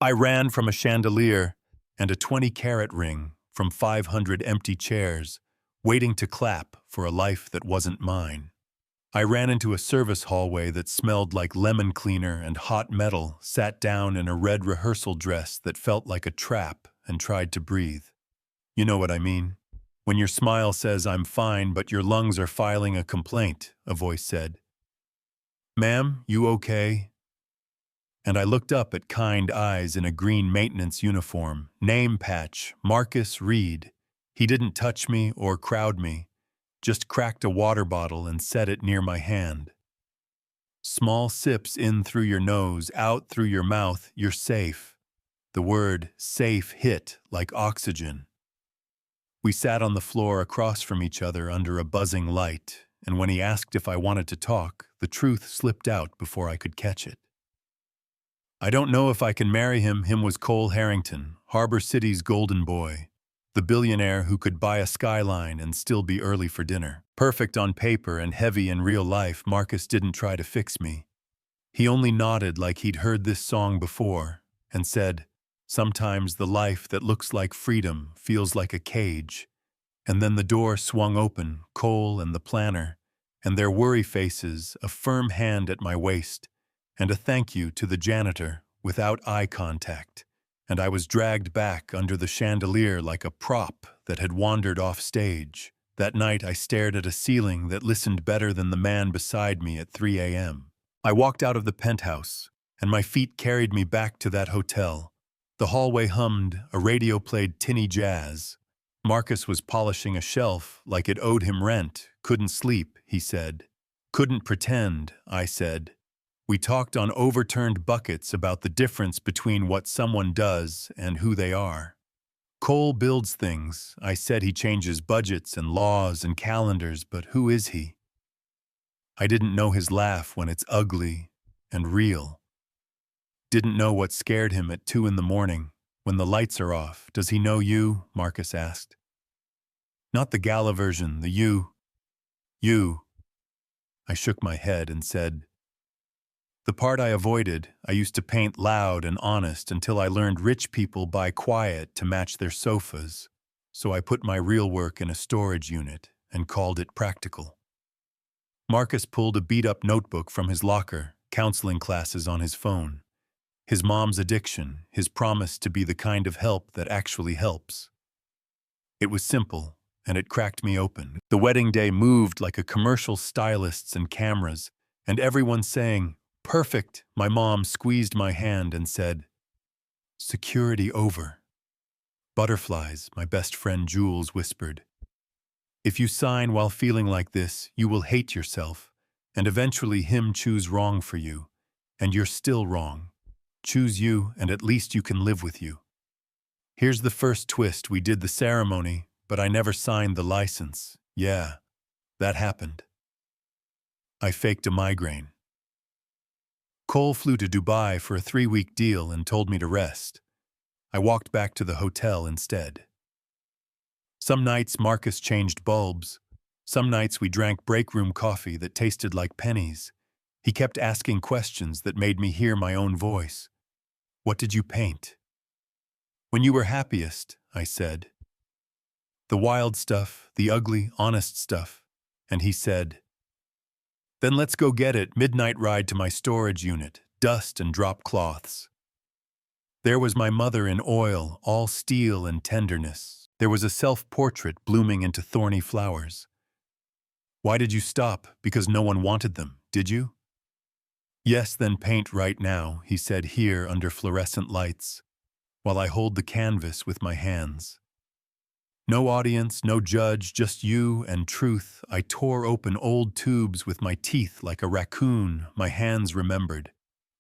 I ran from a chandelier and a 20-carat ring from 500 empty chairs, waiting to clap for a life that wasn't mine. I ran into a service hallway that smelled like lemon cleaner and hot metal, sat down in a red rehearsal dress that felt like a trap, and tried to breathe. You know what I mean? When your smile says, "I'm fine," but your lungs are filing a complaint, a voice said. "Ma'am, you okay?" And I looked up at kind eyes in a green maintenance uniform, name patch, Marcus Reed. He didn't touch me or crowd me, just cracked a water bottle and set it near my hand. "Small sips in through your nose, out through your mouth, you're safe." The word safe hit like oxygen. We sat on the floor across from each other under a buzzing light, and when he asked if I wanted to talk, the truth slipped out before I could catch it. "I don't know if I can marry him." Him was Cole Harrington, Harbor City's golden boy, the billionaire who could buy a skyline and still be early for dinner. Perfect on paper and heavy in real life, Marcus didn't try to fix me. He only nodded like he'd heard this song before and said, "Sometimes the life that looks like freedom feels like a cage." And then the door swung open, Cole and the planner, and their worry faces, a firm hand at my waist, and a thank you to the janitor without eye contact, and I was dragged back under the chandelier like a prop that had wandered off stage. That night I stared at a ceiling that listened better than the man beside me at 3 a.m. I walked out of the penthouse, and my feet carried me back to that hotel. The hallway hummed, a radio played tinny jazz. Marcus was polishing a shelf like it owed him rent. "Couldn't sleep," he said. "Couldn't pretend," I said. We talked on overturned buckets about the difference between what someone does and who they are. "Cole builds things." I said. "He changes budgets and laws and calendars, but who is he?" I didn't know his laugh when it's ugly and real. Didn't know what scared him at 2 in the morning when the lights are off. "Does he know you?" Marcus asked. "Not the gala version, the you." "You." I shook my head and said, "The part I avoided. I used to paint loud and honest until I learned rich people buy quiet to match their sofas. So I put my real work in a storage unit and called it practical." Marcus pulled a beat-up notebook from his locker, counseling classes on his phone. His mom's addiction, his promise to be the kind of help that actually helps. It was simple, and it cracked me open. The wedding day moved like a commercial, stylists and cameras, and everyone saying, "Perfect." My mom squeezed my hand and said, "Security over." "Butterflies," my best friend Jules whispered. "If you sign while feeling like this, you will hate yourself, and eventually him choose wrong for you, and you're still wrong. Choose you, and at least you can live with you." Here's the first twist. We did the ceremony, but I never signed the license. Yeah, that happened. I faked a migraine. Cole flew to Dubai for a 3-week deal and told me to rest. I walked back to the hotel instead. Some nights Marcus changed bulbs. Some nights we drank break room coffee that tasted like pennies. He kept asking questions that made me hear my own voice. "What did you paint?" "When you were happiest," I said. "The wild stuff, the ugly, honest stuff." And he said, "Then let's go get it." Midnight ride to my storage unit, dust and drop cloths. There was my mother in oil, all steel and tenderness. There was a self-portrait blooming into thorny flowers. "Why did you stop? Because no one wanted them, did you?" "Yes, then paint right now," he said, "here under fluorescent lights, while I hold the canvas with my hands. No audience, no judge, just you and truth." I tore open old tubes with my teeth like a raccoon. My hands remembered.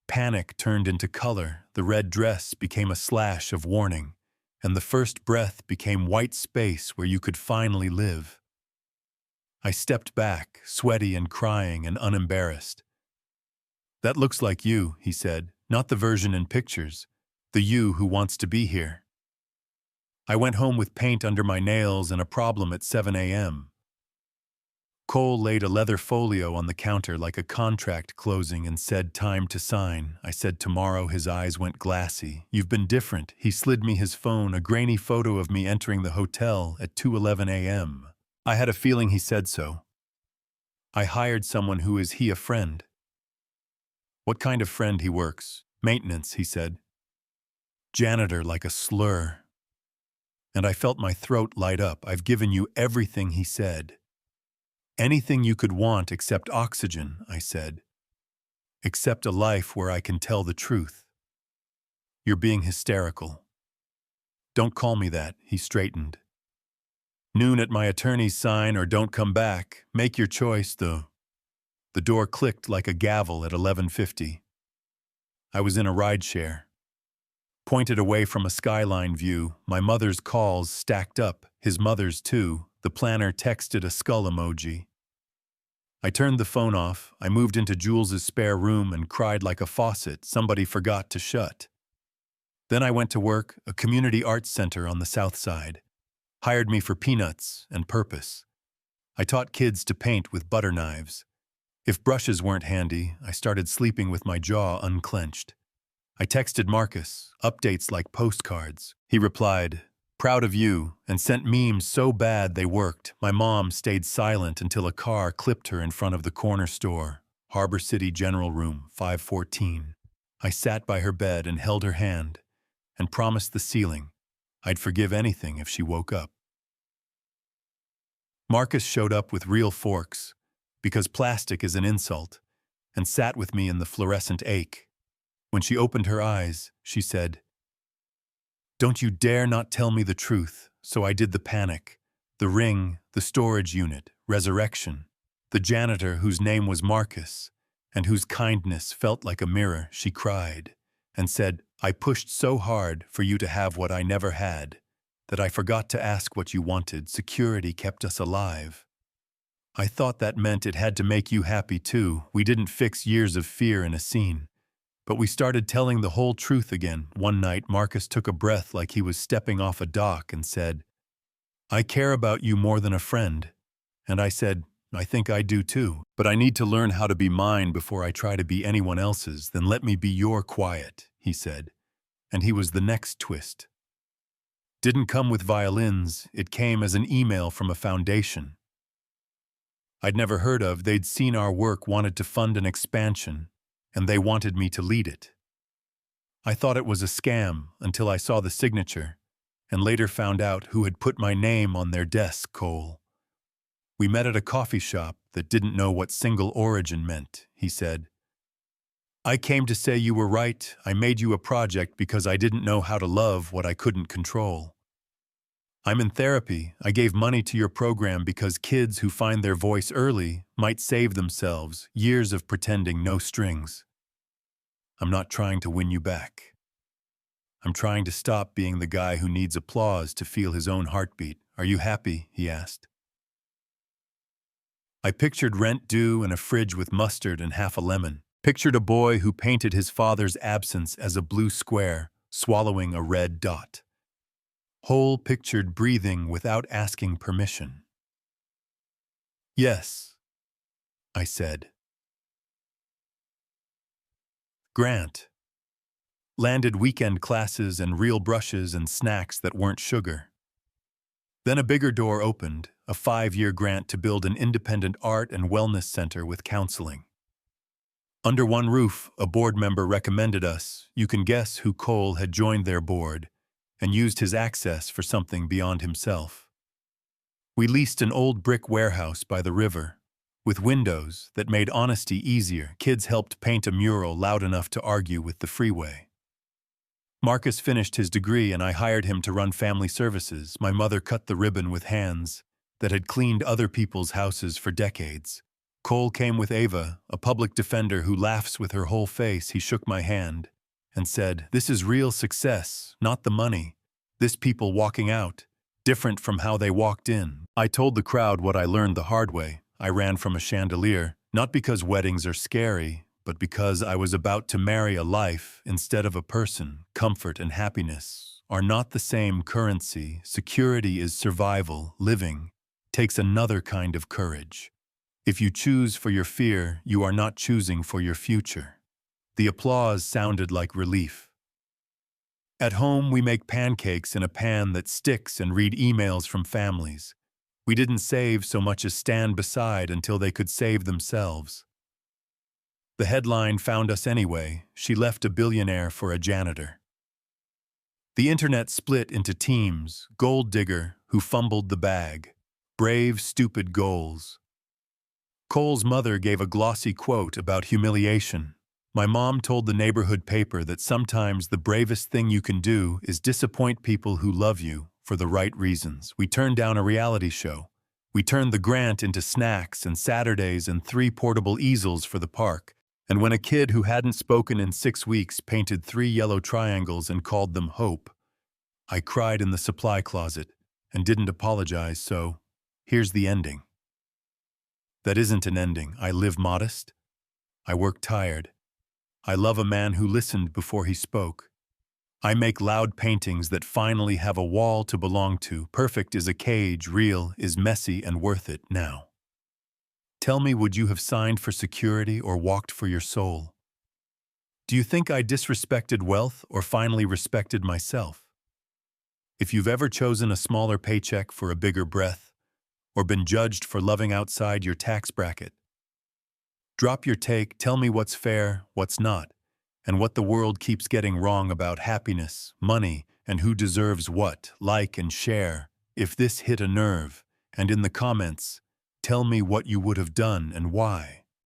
Panic turned into color. The red dress became a slash of warning, and the first breath became white space where you could finally live. I stepped back, sweaty and crying and unembarrassed. "That looks like you," he said, "not the version in pictures, the you who wants to be here." I went home with paint under my nails and a problem at 7 a.m. Cole laid a leather folio on the counter like a contract closing and said, "Time to sign." I said, "Tomorrow." His eyes went glassy. "You've been different." He slid me his phone, a grainy photo of me entering the hotel at 2:11 a.m. I had a feeling he said so. "I hired someone who is he a friend?" "What kind of friend?" He works maintenance, he said. Janitor, like a slur. And I felt my throat light up. "I've given you everything," he said. "Anything you could want except oxygen," I said. "Except a life where I can tell the truth." "You're being hysterical." "Don't call me that," he straightened. "Noon at my attorney's sign or don't come back. Make your choice, though." The door clicked like a gavel at 11:50. I was in a rideshare. Pointed away from a skyline view, my mother's calls stacked up, his mother's too. The planner texted a skull emoji. I turned the phone off. I moved into Jules's spare room and cried like a faucet somebody forgot to shut. Then I went to work, a community arts center on the south side. Hired me for peanuts and purpose. I taught kids to paint with butter knives. If brushes weren't handy, I started sleeping with my jaw unclenched. I texted Marcus, updates like postcards. He replied, "Proud of you," and sent memes so bad they worked. My mom stayed silent until a car clipped her in front of the corner store. Harbor City General Room, 514. I sat by her bed and held her hand and promised the ceiling I'd forgive anything if she woke up. Marcus showed up with real forks, because plastic is an insult, and sat with me in the fluorescent ache. When she opened her eyes, she said, "Don't you dare not tell me the truth." So I did the panic. The ring, the storage unit, resurrection. The janitor whose name was Marcus, and whose kindness felt like a mirror. She cried and said, "I pushed so hard for you to have what I never had, that I forgot to ask what you wanted. Security kept us alive." I thought that meant it had to make you happy too. We didn't fix years of fear in a scene. But we started telling the whole truth again. One night, Marcus took a breath like he was stepping off a dock and said, "I care about you more than a friend." And I said, "I think I do too. But I need to learn how to be mine before I try to be anyone else's. Then let me be your quiet," he said. And he was the next twist. Didn't come with violins. It came as an email from a foundation I'd never heard of. They'd seen our work, wanted to fund an expansion, and they wanted me to lead it. I thought it was a scam until I saw the signature, and later found out who had put my name on their desk. Cole. "We met at a coffee shop that didn't know what single origin meant," he said. "I came to say you were right. I made you a project because I didn't know how to love what I couldn't control. I'm in therapy. I gave money to your program because kids who find their voice early might save themselves. Years of pretending, no strings. I'm not trying to win you back. I'm trying to stop being the guy who needs applause to feel his own heartbeat." "Are you happy?" he asked. I pictured rent due and a fridge with mustard and half a lemon. Pictured a boy who painted his father's absence as a blue square, swallowing a red dot. Whole pictured breathing without asking permission. "Yes," I said. Grant. Landed weekend classes and real brushes and snacks that weren't sugar. Then a bigger door opened, a 5-year grant to build an independent art and wellness center with counseling. Under one roof, a board member recommended us. You can guess who. Cole had joined their board and used his access for something beyond himself. We leased an old brick warehouse by the river, with windows that made honesty easier. Kids helped paint a mural loud enough to argue with the freeway. Marcus finished his degree and I hired him to run family services. My mother cut the ribbon with hands that had cleaned other people's houses for decades. Cole came with Ava, a public defender who laughs with her whole face. He shook my hand and said, "This is real success, not the money. This people walking out, different from how they walked in." I told the crowd what I learned the hard way. I ran from a chandelier, not because weddings are scary, but because I was about to marry a life instead of a person. Comfort and happiness are not the same currency. Security is survival. Living takes another kind of courage. If you choose for your fear, you are not choosing for your future. The applause sounded like relief. At home, we make pancakes in a pan that sticks and read emails from families. We didn't save so much as stand beside until they could save themselves. The headline found us anyway. She left a billionaire for a janitor. The internet split into teams: gold digger who fumbled the bag, brave, stupid goals. Cole's mother gave a glossy quote about humiliation. My mom told the neighborhood paper that sometimes the bravest thing you can do is disappoint people who love you for the right reasons. We turned down a reality show. We turned the grant into snacks and Saturdays and 3 portable easels for the park. And when a kid who hadn't spoken in 6 weeks painted 3 yellow triangles and called them hope, I cried in the supply closet and didn't apologize, so here's the ending. That isn't an ending. I live modest. I work tired. I love a man who listened before he spoke. I make loud paintings that finally have a wall to belong to. Perfect is a cage, real is messy and worth it now. Tell me, would you have signed for security or walked for your soul? Do you think I disrespected wealth or finally respected myself? If you've ever chosen a smaller paycheck for a bigger breath, or been judged for loving outside your tax bracket, drop your take, tell me what's fair, what's not, and what the world keeps getting wrong about happiness, money, and who deserves what. Like and share if this hit a nerve, and in the comments, tell me what you would have done and why.